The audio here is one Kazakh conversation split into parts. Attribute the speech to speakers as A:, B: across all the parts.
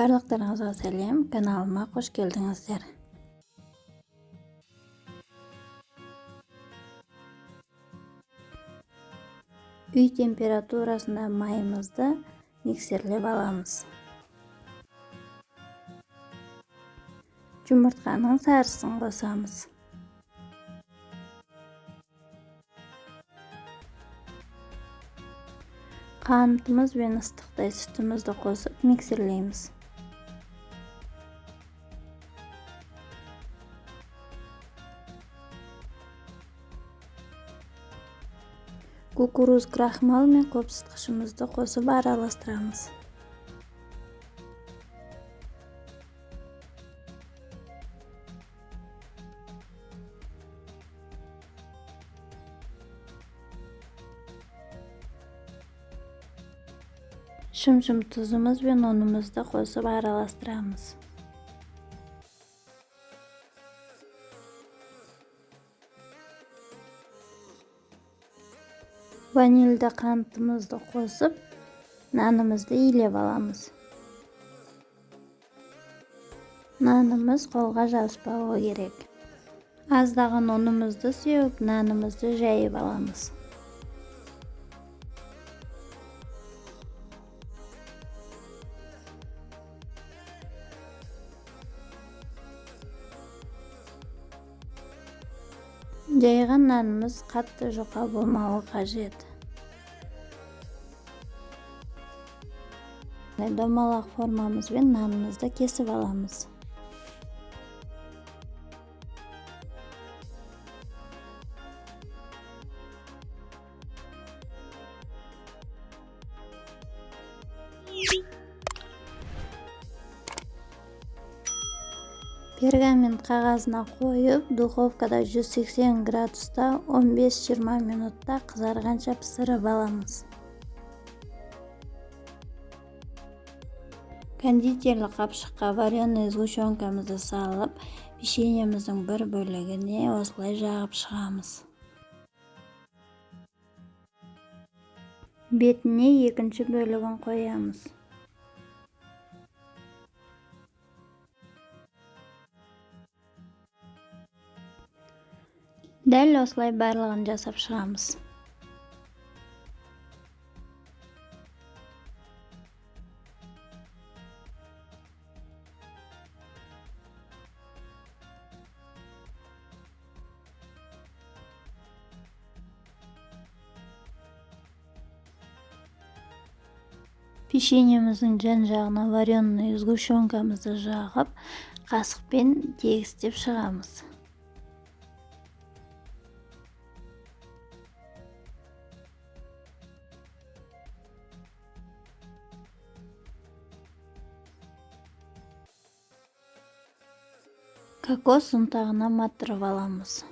A: Барлықтарыңызға сәлем, каналыма қош келдіңіздер. Үй температурасында майымызды миксерлеп аламыз. Жұмыртқаның сарысын қосамыз. Қантымыз бен ыстықтай сүтімізді қосып миксерлейміз. Кукуруз крахмал мен қопсытқышымызды қосып араластырамыз. Шым-шым тұзымыз бен ұнымызды қосып араластырамыз. Ванильді қантымызды қосып, нанымызды илеп аламыз. Нанымыз қолға жабыспауы керек. Аздаған ұнымызды сеуіп, нанымызды жайып аламыз. Жайған нанымыз қатты жұқа болмауы қажет. Домалақ формамызбен нанымызды кесіп аламыз. Пергамент қағазына қойып, духовкада 180 градуста 15-20 минутта қызарғанша пісіріп аламыз. Кондитерлік қапшыққа вареный сгущенкамызды салып, печеньеміздің бір бөлігіне осылай жағып шығамыз. Бетіне екінші бөлігін қоямыз. Дәл осылай барлығын жасап шығамыз. Печеньеміздің жан-жағына вареный сгущенкамызды жағып, қасықпен тегістеп шығамыз. Кокос ұнтағына матырып аламыз.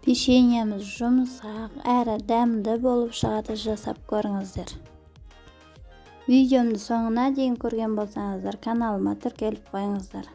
A: Печеньеміз жұмсақ әрі дәмді болып шығады, жасап көріңіздер. Видеомды соңына дейін көрген болсаңыздар, каналыма тіркеліп қойыңыздар.